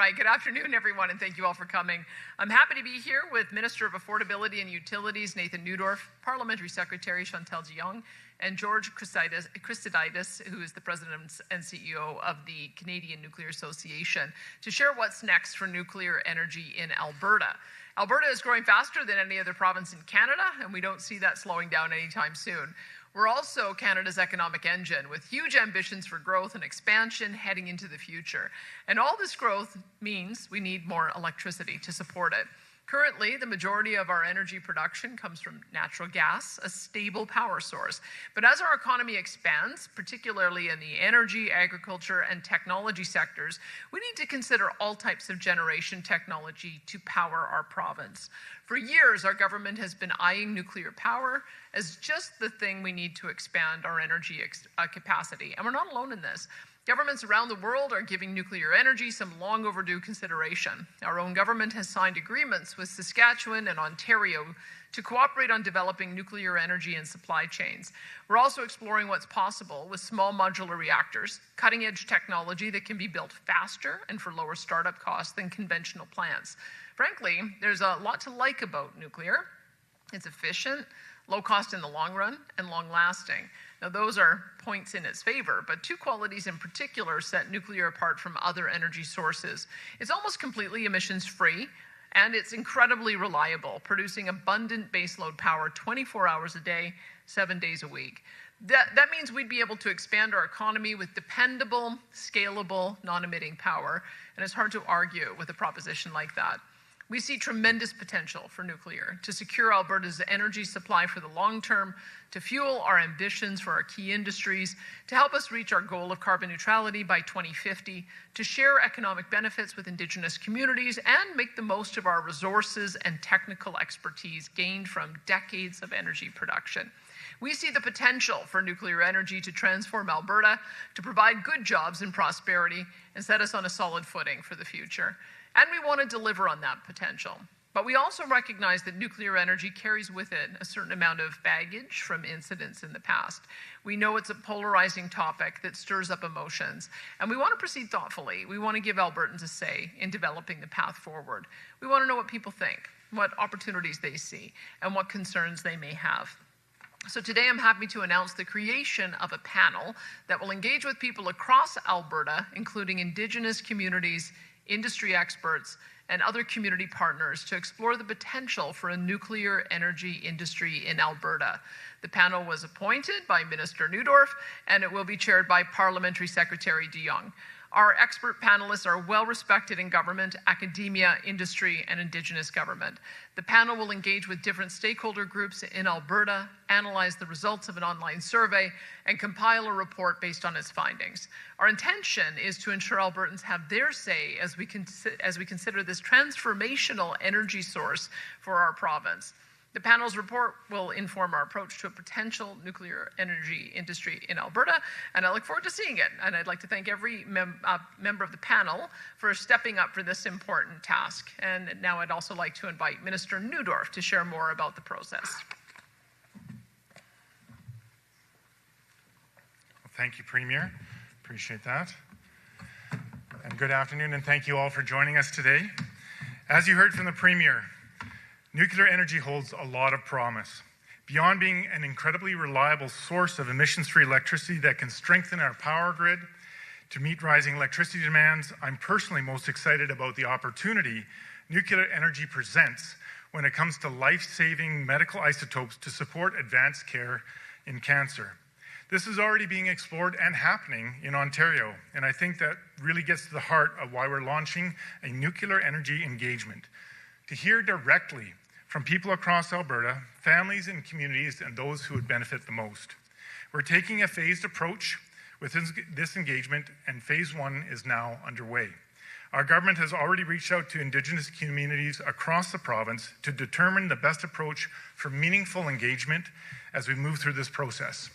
Hi, good afternoon, everyone, and thank you all for coming. I'm happy to be here with Minister of Affordability and Utilities, Nathan Neudorf, Parliamentary Secretary, Chantelle, and George Christodidis, who is the President and CEO of the Canadian Nuclear Association, to share what's next for nuclear energy in Alberta. Alberta is growing faster than any other province in Canada, and we don't see that slowing down anytime soon. We're also Canada's economic engine, with huge ambitions for growth and expansion heading into the future. And all this growth means we need more electricity to support it. Currently, the majority of our energy production comes from natural gas, a stable power source. But as our economy expands, particularly in the energy, agriculture, and technology sectors, we need to consider all types of generation technology to power our province. For years, our government has been eyeing nuclear power as just the thing we need to expand our energy capacity. And we're not alone in this. Governments around the world are giving nuclear energy some long overdue consideration. Our own government has signed agreements with Saskatchewan and Ontario to cooperate on developing nuclear energy and supply chains. We're also exploring what's possible with small modular reactors, cutting-edge technology that can be built faster and for lower startup costs than conventional plants. Frankly, there's a lot to like about nuclear. It's efficient, low cost in the long run, and long-lasting. Now, those are points in its favor, but two qualities in particular set nuclear apart from other energy sources. It's almost completely emissions-free, and it's incredibly reliable, producing abundant baseload power 24 hours a day, 7 days a week. That means we'd be able to expand our economy with dependable, scalable, non-emitting power, and it's hard to argue with a proposition like that. We see tremendous potential for nuclear to secure Alberta's energy supply for the long term, to fuel our ambitions for our key industries, to help us reach our goal of carbon neutrality by 2050, to share economic benefits with Indigenous communities, and make the most of our resources and technical expertise gained from decades of energy production. We see the potential for nuclear energy to transform Alberta, to provide good jobs and prosperity, and set us on a solid footing for the future. And we want to deliver on that potential. But we also recognize that nuclear energy carries with it a certain amount of baggage from incidents in the past. We know it's a polarizing topic that stirs up emotions, and we want to proceed thoughtfully. We want to give Albertans a say in developing the path forward. We want to know what people think, what opportunities they see, and what concerns they may have. So today I'm happy to announce the creation of a panel that will engage with people across Alberta, including Indigenous communities, industry experts, and other community partners to explore the potential for a nuclear energy industry in Alberta. The panel was appointed by Minister Neudorf, and it will be chaired by Parliamentary Secretary Jonge. Our expert panelists are well respected in government, academia, industry, and Indigenous government. The panel will engage with different stakeholder groups in Alberta, analyze the results of an online survey, and compile a report based on its findings. Our intention is to ensure Albertans have their say as we consider this transformational energy source for our province. The panel's report will inform our approach to a potential nuclear energy industry in Alberta, and I look forward to seeing it. And I'd like to thank every member of the panel for stepping up for this important task. And now I'd also like to invite Minister Neudorf to share more about the process. Well, thank you, Premier. Appreciate that. And good afternoon, and thank you all for joining us today. As you heard from the Premier, nuclear energy holds a lot of promise. Beyond being an incredibly reliable source of emissions-free electricity that can strengthen our power grid to meet rising electricity demands, I'm personally most excited about the opportunity nuclear energy presents when it comes to life-saving medical isotopes to support advanced care in cancer. This is already being explored and happening in Ontario, and I think that really gets to the heart of why we're launching a nuclear energy engagement, to hear directly from people across Alberta, families and communities, and those who would benefit the most. We're taking a phased approach with this engagement, and phase one is now underway. Our government has already reached out to Indigenous communities across the province to determine the best approach for meaningful engagement as we move through this process.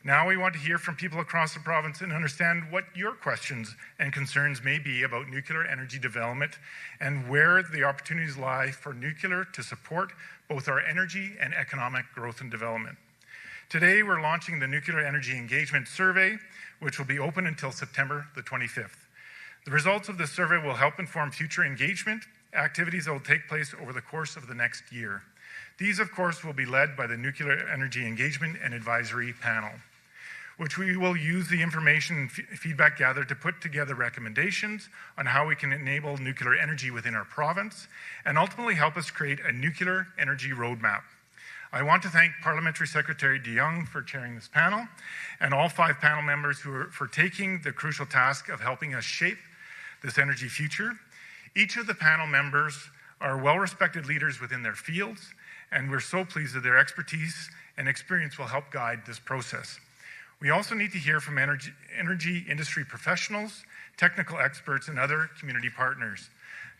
Now we want to hear from people across the province and understand what your questions and concerns may be about nuclear energy development and where the opportunities lie for nuclear to support both our energy and economic growth and development. Today, we're launching the Nuclear Energy Engagement Survey, which will be open until September the 25th. The results of this survey will help inform future engagement activities that will take place over the course of the next year. These, of course, will be led by the Nuclear Energy Engagement and Advisory Panel, which we will use the information and feedback gathered to put together recommendations on how we can enable nuclear energy within our province and ultimately help us create a nuclear energy roadmap. I want to thank Parliamentary Secretary Jonge for chairing this panel and all 5 panel members for taking the crucial task of helping us shape this energy future. Each of the panel members are well-respected leaders within their fields, and we're so pleased that their expertise and experience will help guide this process. We also need to hear from energy industry professionals, technical experts, and other community partners.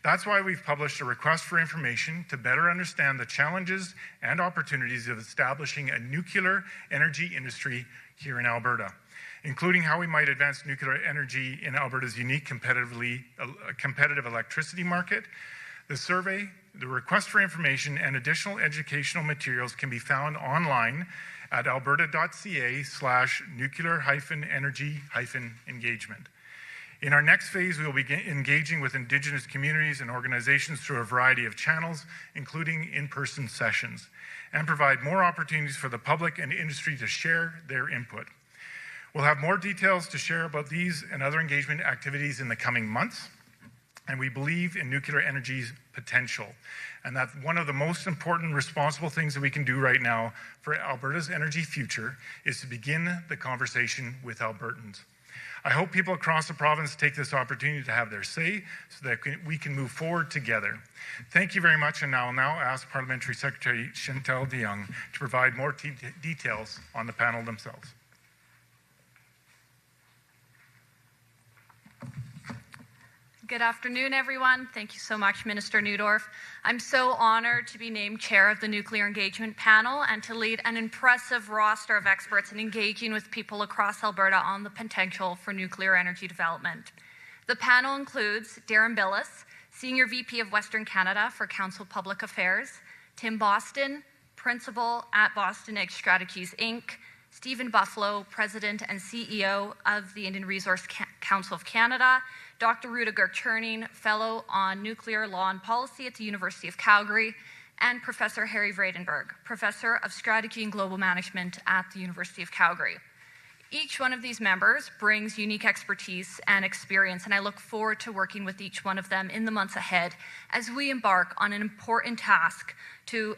That's why we've published a request for information to better understand the challenges and opportunities of establishing a nuclear energy industry here in Alberta, including how we might advance nuclear energy in Alberta's unique competitive electricity market. The survey, the request for information, and additional educational materials can be found online at alberta.ca/nuclear-energy-engagement. In our next phase, we will be engaging with Indigenous communities and organizations through a variety of channels, including in-person sessions, and provide more opportunities for the public and industry to share their input. We'll have more details to share about these and other engagement activities in the coming months, and we believe in nuclear energy's potential. And that one of the most important responsible things that we can do right now for Alberta's energy future is to begin the conversation with Albertans. I hope people across the province take this opportunity to have their say so that we can move forward together. Thank you very much, and I'll now ask Parliamentary Secretary Chantelle to provide more details on the panel themselves. Good afternoon, everyone. Thank you so much, Minister Neudorf. I'm so honored to be named chair of the Nuclear Engagement Panel and to lead an impressive roster of experts in engaging with people across Alberta on the potential for nuclear energy development. The panel includes Darren Billis, Senior VP of Western Canada for Council Public Affairs, Tim Boston, Principal at Boston Egg Strategies, Inc., Stephen Buffalo, President and CEO of the Indian Resource Council of Canada, Dr. Rudiger Churning, Fellow on Nuclear Law and Policy at the University of Calgary, and Professor Harry Vredenberg, Professor of Strategy and Global Management at the University of Calgary. Each one of these members brings unique expertise and experience, and I look forward to working with each one of them in the months ahead as we embark on an important task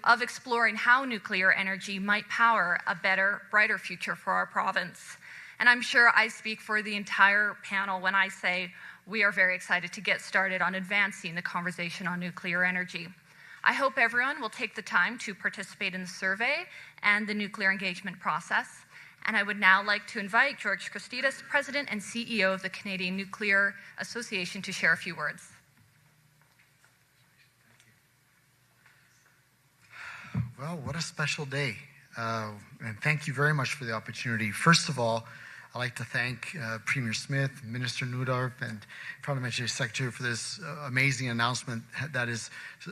of exploring how nuclear energy might power a better, brighter future for our province. And I'm sure I speak for the entire panel when I say we are very excited to get started on advancing the conversation on nuclear energy. I hope everyone will take the time to participate in the survey and the nuclear engagement process. And I would now like to invite Jonge Christidis, President and CEO of the Canadian Nuclear Association, to share a few words. Well, what a special day. And thank you very much for the opportunity. First of all, I'd like to thank Premier Smith, Minister Neudorf, and Parliamentary Secretary for this amazing announcement that is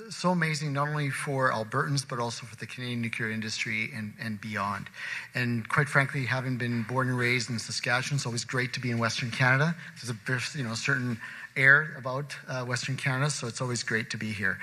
so amazing, not only for Albertans, but also for the Canadian nuclear industry and beyond. And quite frankly, having been born and raised in Saskatchewan, it's always great to be in Western Canada. There's a certain air about Western Canada, so it's always great to be here.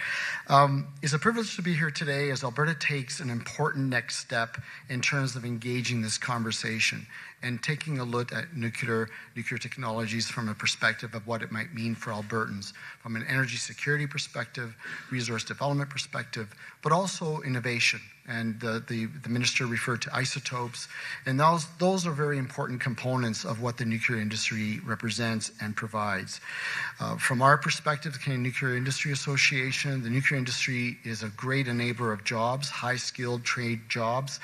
It's a privilege to be here today as Alberta takes an important next step in terms of engaging this conversation and taking a look at nuclear technologies from a perspective of what it might mean for Albertans, from an energy security perspective, resource development perspective, but also innovation. And the minister referred to isotopes, and those are very important components of what the nuclear industry represents and provides. From our perspective, the Canadian Nuclear Industry Association, the nuclear industry is a great enabler of jobs, high-skilled trade jobs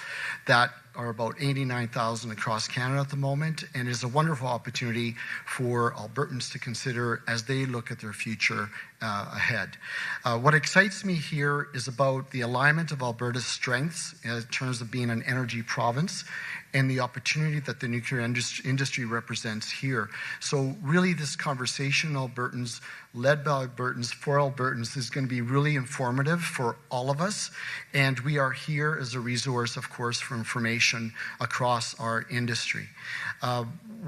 that are about 89,000 across Canada at the moment, and is a wonderful opportunity for Albertans to consider as they look at their future ahead. What excites me here is about the alignment of Alberta's strengths in terms of being an energy province and the opportunity that the nuclear industry represents here. So really this conversation, Albertans, led by Albertans, for Albertans, is going to be really informative for all of us. And we are here as a resource, of course, for information across our industry.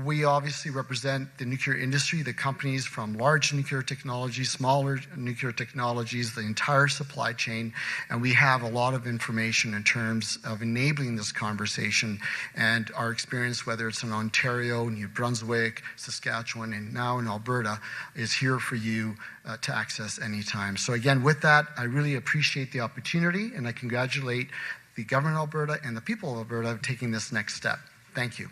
We obviously represent the nuclear industry, the companies from large nuclear technologies, smaller nuclear technologies, the entire supply chain, and we have a lot of information in terms of enabling this conversation, and our experience, whether it's in Ontario, New Brunswick, Saskatchewan, and now in Alberta, is here for you to access anytime. So again, with that, I really appreciate the opportunity, and I congratulate the government of Alberta and the people of Alberta taking this next step. Thank you.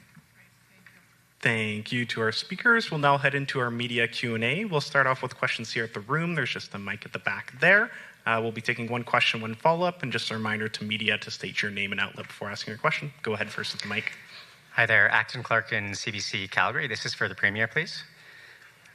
Thank you to our speakers. We'll now head into our media Q&A. We'll start off with questions here at the room. There's just a mic at the back there. We'll be taking one question, one follow-up, and just a reminder to media to state your name and outlet before asking your question. Go ahead first with the mic. Hi there, Acton Clark in CBC Calgary. This is for the Premier, please.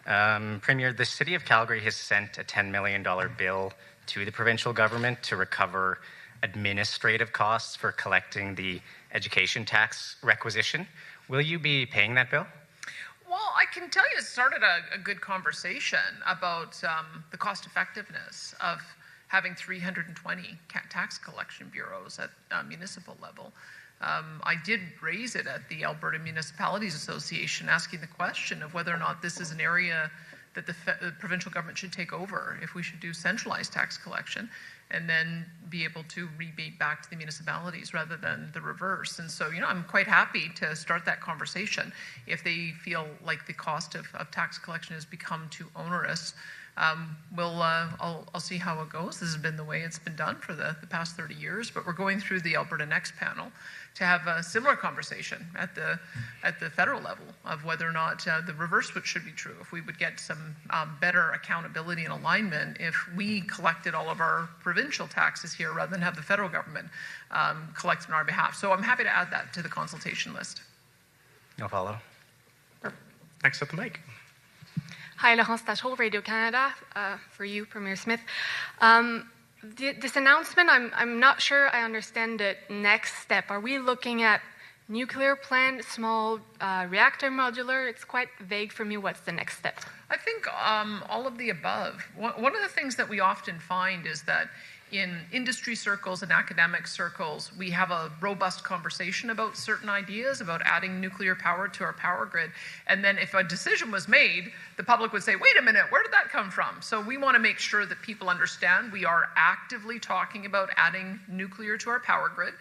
Premier, the City of Calgary has sent a $10 million bill to the provincial government to recover administrative costs for collecting the education tax requisition. Will you be paying that bill? Well, I can tell you it started a good conversation about the cost effectiveness of having 320 tax collection bureaus at municipal level. I did raise it at the Alberta Municipalities Association, asking the question of whether or not this is an area that the provincial government should take over, if we should do centralized tax collection and then be able to rebate back to the municipalities rather than the reverse. And so, I'm quite happy to start that conversation. If they feel like the cost of tax collection has become too onerous, I'll see how it goes. This has been the way it's been done for the past 30 years, but we're going through the Alberta Next panel to have a similar conversation at the federal level of whether or not the reverse should be true. If we would get some better accountability and alignment if we collected all of our provincial taxes here rather than have the federal government collect on our behalf. So I'm happy to add that to the consultation list. No follow. Next up the mic. Hi, Laurence Tachot, Radio-Canada, for you, Premier Smith. This announcement, I'm not sure I understand the next step. Are we looking at nuclear plant, small reactor modular? It's quite vague for me. What's the next step? I think all of the above. One of the things that we often find is that in industry circles and academic circles, we have a robust conversation about certain ideas, about adding nuclear power to our power grid. And then if a decision was made, the public would say, wait a minute, where did that come from? So we want to make sure that people understand we are actively talking about adding nuclear to our power grid,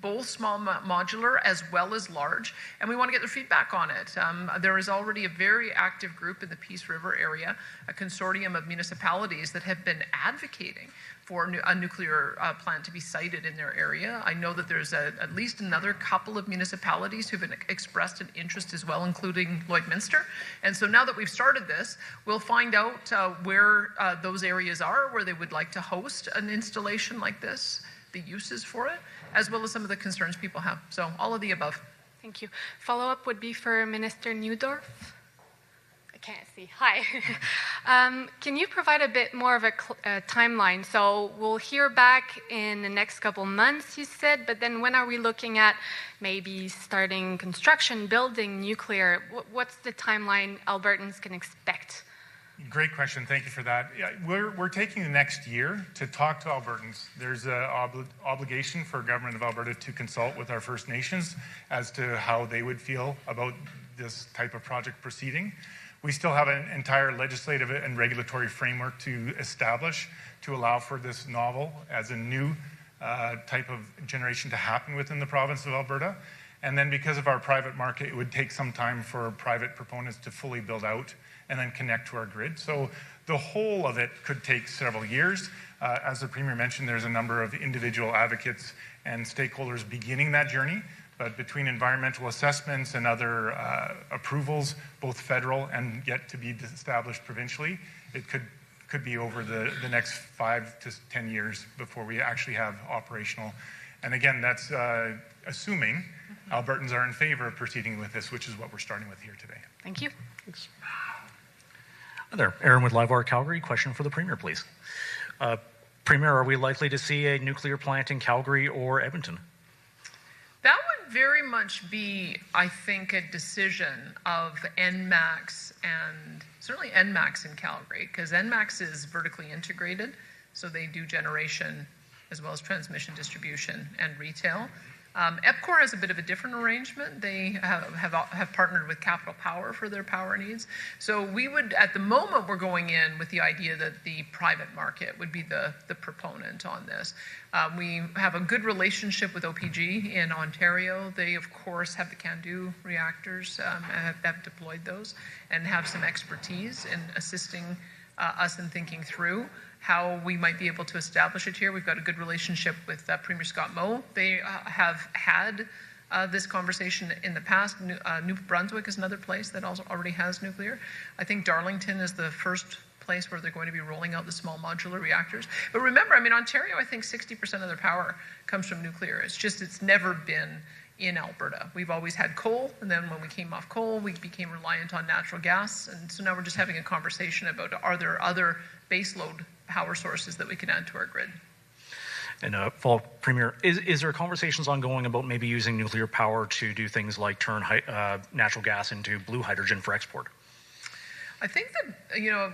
both small modular as well as large, and we want to get their feedback on it. There is already a very active group in the Peace River area, a consortium of municipalities that have been advocating for a nuclear plant to be sited in their area. I know that there's at least another couple of municipalities who've expressed an interest as well, including Lloydminster. And so now that we've started this, we'll find out where those areas are, where they would like to host an installation like this, the uses for it, as well as some of the concerns people have. So all of the above. Thank you. Follow-up would be for Minister Neudorf. Can't see. Hi. Can you provide a bit more of a timeline? So we'll hear back in the next couple months, you said, but then when are we looking at maybe starting construction, building nuclear? What's the timeline Albertans can expect? Great question. Thank you for that. Yeah, we're taking the next year to talk to Albertans. There's an obligation for Government of Alberta to consult with our First Nations as to how they would feel about this type of project proceeding. We still have an entire legislative and regulatory framework to establish to allow for this novel as a new type of generation to happen within the province of Alberta. And then because of our private market, it would take some time for private proponents to fully build out and then connect to our grid. So the whole of it could take several years. As the Premier mentioned, there's a number of individual advocates and stakeholders beginning that journey. But between environmental assessments and other approvals, both federal and yet to be established provincially, it could be over the next 5 to 10 years before we actually have operational. And again, that's assuming Albertans are in favor of proceeding with this, which is what we're starting with here today. Thank you. Thanks. Hi there, Aaron with Livewire Calgary. Question for the Premier, please. Premier, are we likely to see a nuclear plant in Calgary or Edmonton? That would very much be, I think, a decision of NMAX and certainly NMAX in Calgary, because NMAX is vertically integrated, so they do generation as well as transmission, distribution, and retail. EPCOR has a bit of a different arrangement. They have partnered with Capital Power for their power needs. So we would, at the moment, we're going in with the idea that the private market would be the proponent on this. We have a good relationship with OPG in Ontario. They, of course, have the CANDU reactors, have deployed those, and have some expertise in assisting us in thinking through how we might be able to establish it here. We've got a good relationship with Premier Scott Moe. They have had this conversation in the past. New Brunswick is another place that also already has nuclear. I think Darlington is the first place where they're going to be rolling out the small modular reactors. But remember, I mean, Ontario, I think 60% of their power comes from nuclear. It's never been in Alberta. We've always had coal, and then when we came off coal, we became reliant on natural gas. And so now we're just having a conversation about, are there other baseload power sources that we can add to our grid? And Premier, is there conversations ongoing about maybe using nuclear power to do things like turn natural gas into blue hydrogen for export? I think that,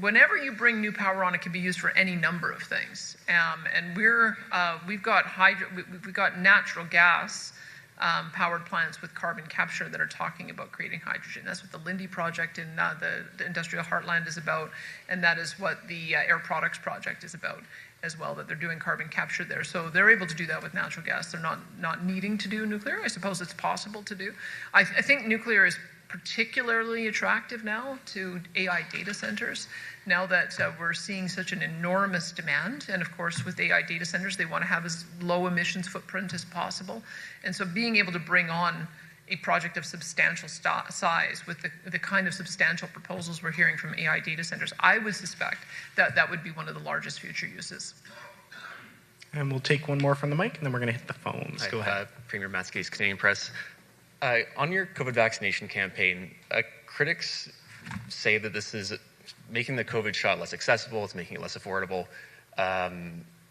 whenever you bring new power on, it can be used for any number of things. And we've got natural gas powered plants with carbon capture that are talking about creating hydrogen. That's what the Lindy project in the industrial heartland is about, and that is what the Air Products project is about as well, that they're doing carbon capture there. So they're able to do that with natural gas. They're not needing to do nuclear. I suppose it's possible to do. I think nuclear is particularly attractive now to AI data centers, now that we're seeing such an enormous demand. And of course, with AI data centers, they want to have as low emissions footprint as possible. And so being able to bring on a project of substantial size with the kind of substantial proposals we're hearing from AI data centers, I would suspect that that would be one of the largest future uses. And we'll take one more from the mic, and then we're going to hit the phones. Hi, go ahead. Premier Matsky, Canadian Press. On your COVID vaccination campaign, critics say that this is making the COVID shot less accessible, it's making it less affordable,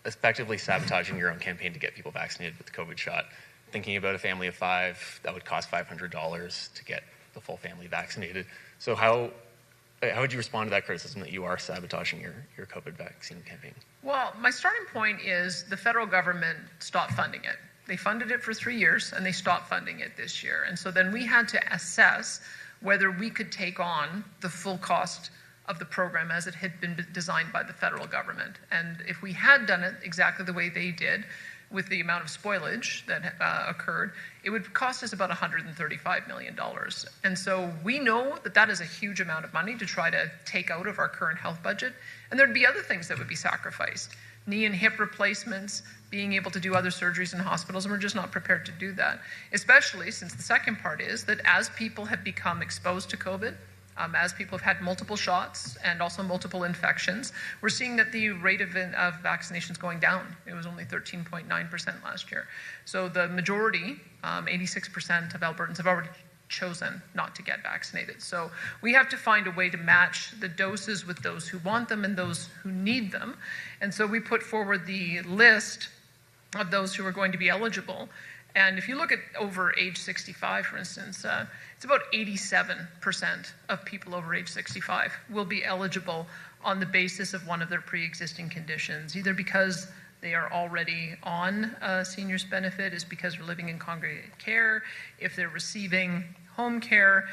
effectively sabotaging your own campaign to get people vaccinated with the COVID shot. Thinking about a family of 5, that would cost $500 to get the full family vaccinated. So how would you respond to that criticism that you are sabotaging your COVID vaccine campaign? Well, my starting point is the federal government stopped funding it. They funded it for 3 years, and they stopped funding it this year. And so then we had to assess whether we could take on the full cost of the program as it had been designed by the federal government. And if we had done it exactly the way they did, with the amount of spoilage that occurred, it would cost us about $135 million. And so we know that that is a huge amount of money to try to take out of our current health budget. And there'd be other things that would be sacrificed. Knee and hip replacements, being able to do other surgeries in hospitals, and we're just not prepared to do that. Especially since the second part is that as people have become exposed to COVID, as people have had multiple shots and also multiple infections, we're seeing that the rate of vaccinations going down. It was only 13.9% last year. So the majority, 86% of Albertans have already chosen not to get vaccinated. So we have to find a way to match the doses with those who want them and those who need them. And so we put forward the list of those who are going to be eligible. And if you look at over age 65, for instance, it's about 87% of people over age 65 will be eligible on the basis of one of their pre-existing conditions, either because they are already on a senior's benefit, is because they're living in congregate care, if they're receiving home care,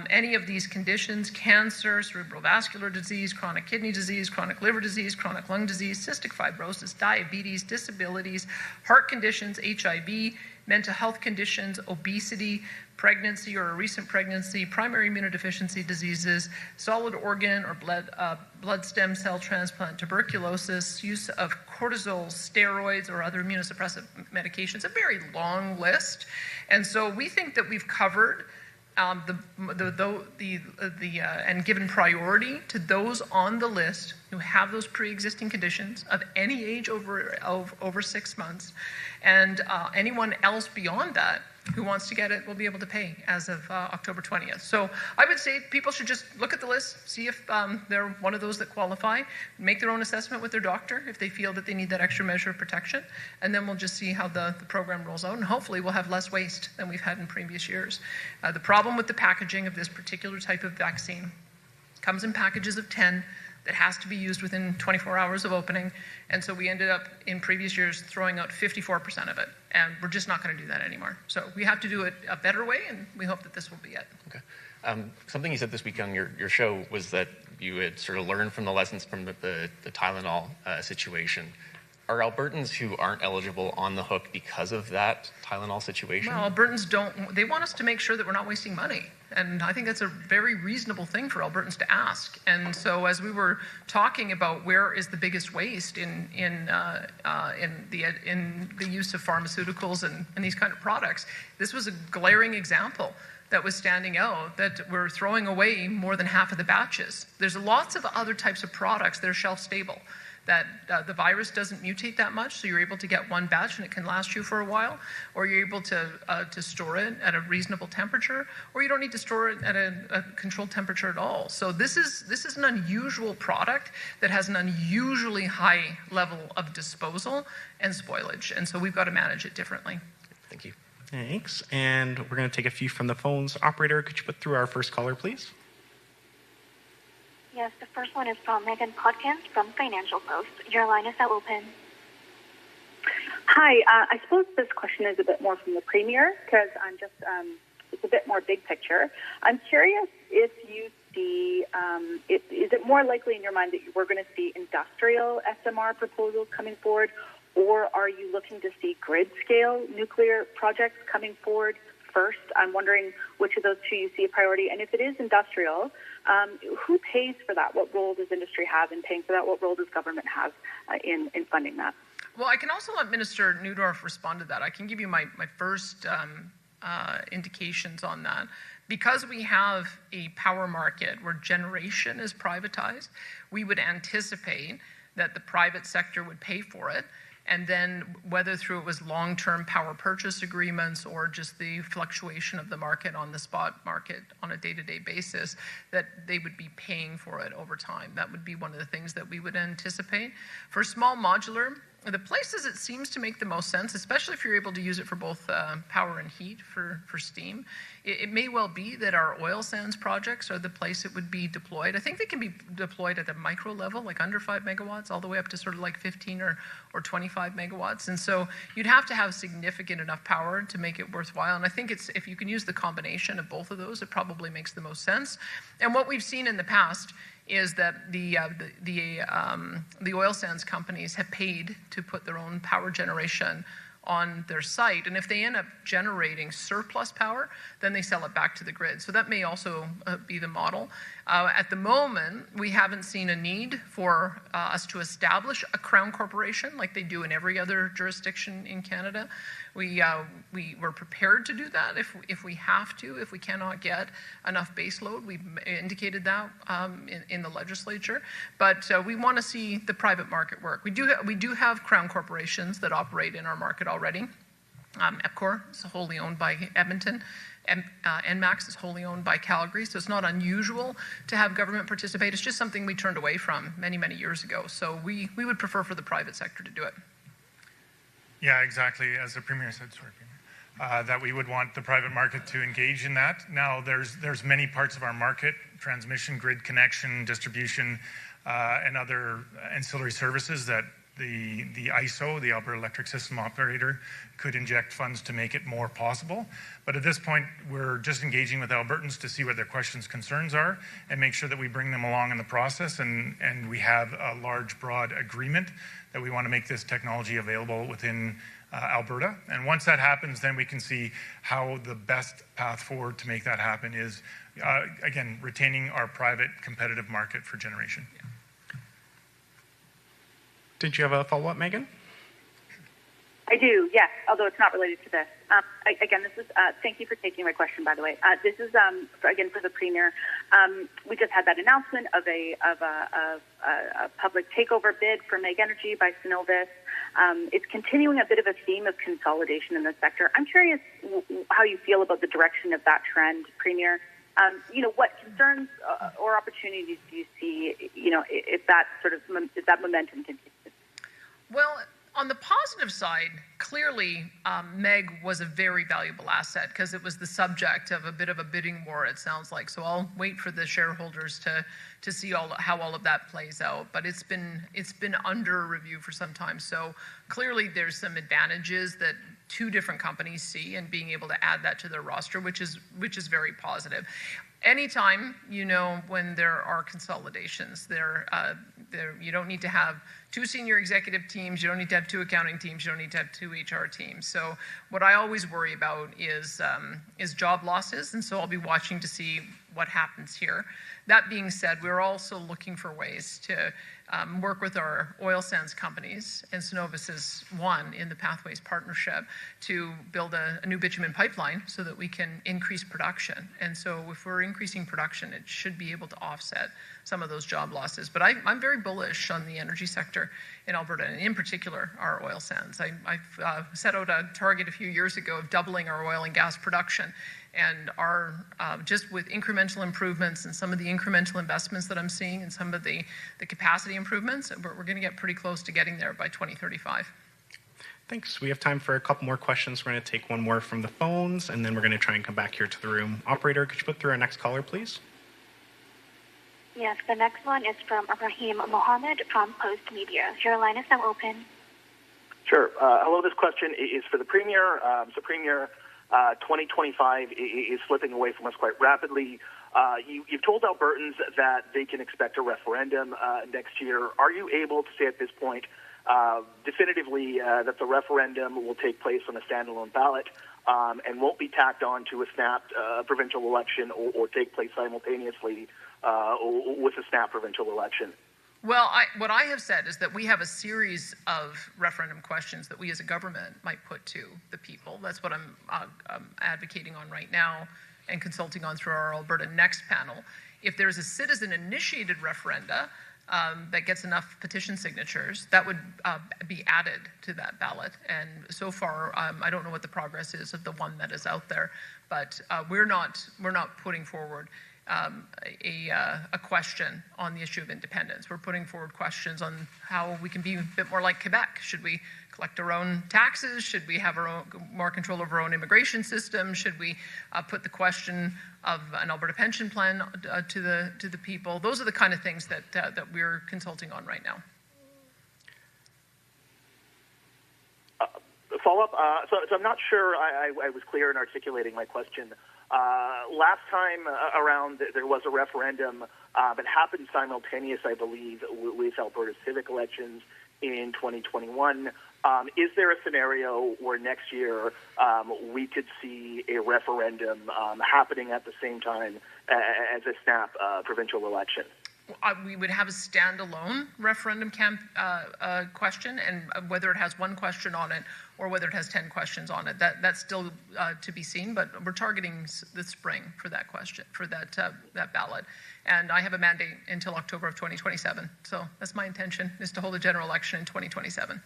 any of these conditions, cancer, cerebral vascular disease, chronic kidney disease, chronic liver disease, chronic lung disease, cystic fibrosis, diabetes, disabilities, heart conditions, HIV, mental health conditions, obesity, pregnancy or a recent pregnancy, primary immunodeficiency diseases, solid organ or blood stem cell transplant, tuberculosis, use of cortisol, steroids, or other immunosuppressive medications, a very long list. And so we think that we've covered and given priority to those on the list who have those pre-existing conditions of any age over 6 months, and anyone else beyond that who wants to get it will be able to pay as of October 20th. So I would say people should just look at the list, see if they're one of those that qualify, make their own assessment with their doctor if they feel that they need that extra measure of protection, and then we'll just see how the program rolls out, and hopefully we'll have less waste than we've had in previous years. The problem with the packaging of this particular type of vaccine comes in packages of 10 that has to be used within 24 hours of opening. And so we ended up in previous years throwing out 54% of it. And we're just not going to do that anymore. So we have to do it a better way, and we hope that this will be it. Okay. Something you said this week on your show was that you had sort of learned from the lessons from the Tylenol situation. Are Albertans who aren't eligible on the hook because of that Tylenol situation? Well, Albertans they want us to make sure that we're not wasting money. And I think that's a very reasonable thing for Albertans to ask. And so as we were talking about where is the biggest waste in the use of pharmaceuticals and these kind of products, this was a glaring example that was standing out, that we're throwing away more than half of the batches. There's lots of other types of products that are shelf stable, that the virus doesn't mutate that much, so you're able to get one batch and it can last you for a while, or you're able to store it at a reasonable temperature, or you don't need to store it at a controlled temperature at all. So this is an unusual product that has an unusually high level of disposal and spoilage, and so we've got to manage it differently. Thank you. Thanks. And we're going to take a few from the phones. Operator, could you put through our first caller, please? Yes, the first one is from Megan Podkins from Financial Post. Your line is now open. Hi, I suppose this question is a bit more from the Premier, because I'm just, it's a bit more big picture. I'm curious if you see, is it more likely in your mind that we're going to see industrial SMR proposals coming forward, or are you looking to see grid-scale nuclear projects coming forward first? I'm wondering which of those two you see a priority. And if it is industrial, who pays for that? What role does industry have in paying for that? What role does government have in funding that? Well, I can also let Minister Neudorf respond to that. I can give you my first indications on that. Because we have a power market where generation is privatized, we would anticipate that the private sector would pay for it. And then whether through it was long-term power purchase agreements or just the fluctuation of the market on the spot market on a day-to-day basis, that they would be paying for it over time. That would be one of the things that we would anticipate. For small modular, the places it seems to make the most sense, especially if you're able to use it for both power and heat for steam, it may well be that our oil sands projects are the place it would be deployed. I think they can be deployed at the micro level, like under 5 megawatts, all the way up to sort of like 15 or 25 megawatts. And so you'd have to have significant enough power to make it worthwhile. And I think if you can use the combination of both of those, it probably makes the most sense. And what we've seen in the past is that the oil sands companies have paid to put their own power generation on their site. And if they end up generating surplus power, then they sell it back to the grid. So that may also be the model. At the moment, we haven't seen a need for us to establish a crown corporation like they do in every other jurisdiction in Canada. We're prepared to do that if we have to, if we cannot get enough baseload. We've indicated that in the legislature. But we want to see the private market work. We do have crown corporations that operate in our market already. EPCOR is wholly owned by Edmonton. NMAX is wholly owned by Calgary, so it's not unusual to have government participate. It's just something we turned away from many, many years ago. So we would prefer for the private sector to do it. Yeah, exactly. As the Premier said, that we would want the private market to engage in that. Now, there's many parts of our market, transmission, grid connection, distribution, and other ancillary services that the ISO, the Alberta Electric System Operator, could inject funds to make it more possible. But at this point, we're just engaging with Albertans to see what their questions, concerns are, and make sure that we bring them along in the process, and we have a large, broad agreement that we want to make this technology available within Alberta. And once that happens, then we can see how the best path forward to make that happen is, again, retaining our private competitive market for generation. Yeah. Did you have a follow-up, Megan? I do, yes, although it's not related to this. Again, this is, thank you for taking my question, by the way. This is, again, for the Premier. We just had that announcement of a public takeover bid for Meg Energy by Synovus. It's continuing a bit of a theme of consolidation in the sector. I'm curious how you feel about the direction of that trend, Premier. What concerns or opportunities do you see, if that momentum continues? Well, on the positive side, clearly, MEG was a very valuable asset because it was the subject of a bit of a bidding war, it sounds like. So I'll wait for the shareholders to see how all of that plays out. But it's been under review for some time. So clearly, there's some advantages that two different companies see, and being able to add that to their roster, which is very positive. Anytime, when there are consolidations, you don't need to have two senior executive teams, you don't need to have two accounting teams, you don't need to have two HR teams. So what I always worry about is job losses, and so I'll be watching to see what happens here. That being said, we're also looking for ways to work with our oil sands companies, and Cenovus is one in the Pathways Partnership, to build a new bitumen pipeline so that we can increase production. And so if we're increasing production, it should be able to offset some of those job losses. But I'm very bullish on the energy sector in Alberta, and in particular, our oil sands. I've set out a target a few years ago of doubling our oil and gas production. And just with incremental improvements and some of the incremental investments that I'm seeing and some of the capacity improvements, we're going to get pretty close to getting there by 2035. Thanks. We have time for a couple more questions. We're going to take one more from the phones, and then we're going to try and come back here to the room. Operator, could you put through our next caller, please? Yes, the next one is from Rahim Mohammed from Post Media. Your line is now open. Sure. Hello, this question is for the Premier. So, Premier, 2025 is slipping away from us quite rapidly. You've told Albertans that they can expect a referendum next year. Are you able to say at this point definitively that the referendum will take place on a standalone ballot and won't be tacked on to a snapped provincial election or take place simultaneously with a snapped provincial election? Well, what I have said is that we have a series of referendum questions that we as a government might put to the people. That's what I'm advocating on right now and consulting on through our Alberta Next panel. If there's a citizen-initiated referenda that gets enough petition signatures, that would be added to that ballot. And so far, I don't know what the progress is of the one that is out there, but we're not putting forward a question on the issue of independence. We're putting forward questions on how we can be a bit more like Quebec. Should we collect our own taxes? Should we have more control over our own immigration system? Should we put the question of an Alberta pension plan to the people? Those are the kind of things that we're consulting on right now. Follow-up. So I'm not sure I was clear in articulating my question. Last time around, there was a referendum that happened simultaneous, I believe, with Alberta's civic elections in 2021. Is there a scenario where next year we could see a referendum happening at the same time as a snap provincial election? We would have a standalone referendum question, and whether it has one question on it or whether it has 10 questions on it, that's still to be seen. But we're targeting the spring for that question, for that ballot. And I have a mandate until October of 2027. So that's my intention, is to hold a general election in 2027.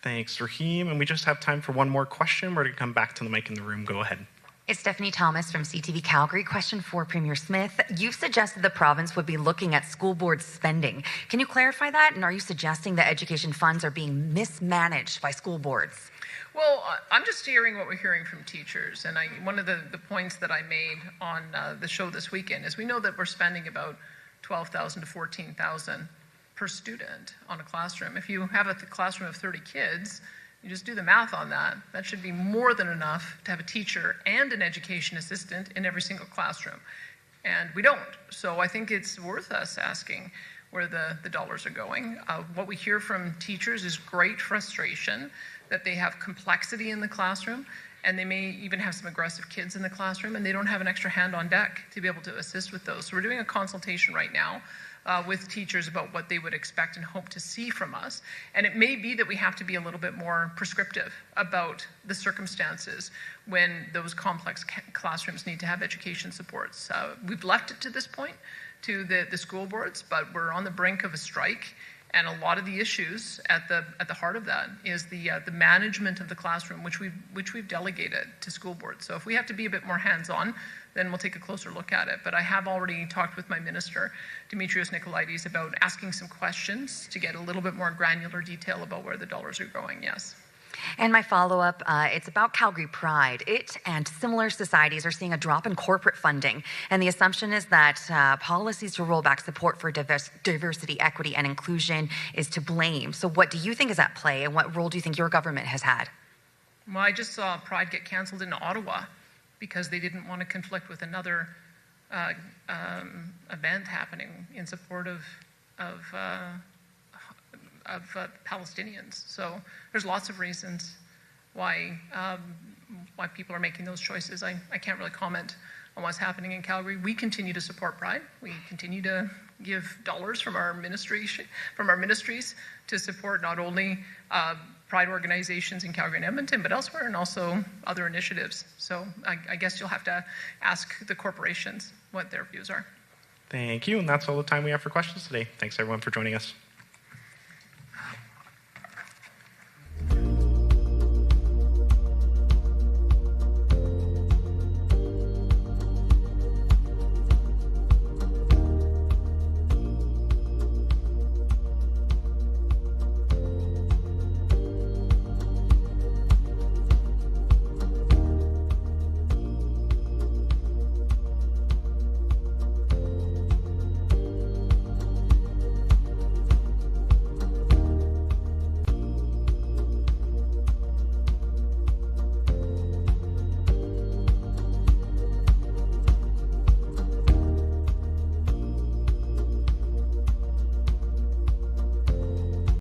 Thanks, Rahim. And we just have time for one more question. We're going to come back to the mic in the room. Go ahead. It's Stephanie Thomas from CTV Calgary. Question for Premier Smith. You've suggested the province would be looking at school board spending. Can you clarify that? And are you suggesting that education funds are being mismanaged by school boards? Well, I'm just hearing what we're hearing from teachers. And one of the points that I made on the show this weekend is we know that we're spending about $12,000 to $14,000 per student on a classroom. If you have a classroom of 30 kids, you just do the math on that. That should be more than enough to have a teacher and an education assistant in every single classroom. And we don't. So I think it's worth us asking where the dollars are going. What we hear from teachers is great frustration that they have complexity in the classroom, and they may even have some aggressive kids in the classroom, and they don't have an extra hand on deck to be able to assist with those. So we're doing a consultation right now with teachers about what they would expect and hope to see from us. And it may be that we have to be a little bit more prescriptive about the circumstances when those complex classrooms need to have education supports. We've left it to this point to the school boards, but we're on the brink of a strike. And a lot of the issues at the heart of that is the management of the classroom, which we've delegated to school boards. So if we have to be a bit more hands-on, then we'll take a closer look at it. But I have already talked with my minister, Dimitrios Nicolaides, about asking some questions to get a little bit more granular detail about where the dollars are going, yes. And my follow-up, it's about Calgary Pride. It and similar societies are seeing a drop in corporate funding, and the assumption is that policies to roll back support for diversity, equity, and inclusion is to blame. So what do you think is at play, and what role do you think your government has had? Well, I just saw Pride get cancelled in Ottawa because they didn't want to conflict with another event happening in support of Palestinians. So there's lots of reasons why people are making those choices. I can't really comment on what's happening in Calgary. We continue to support Pride. We continue to give dollars from our ministries to support not only Pride organizations in Calgary and Edmonton, but elsewhere, and also other initiatives. So I guess you'll have to ask the corporations what their views are. Thank you, and that's all the time we have for questions today. Thanks everyone for joining us.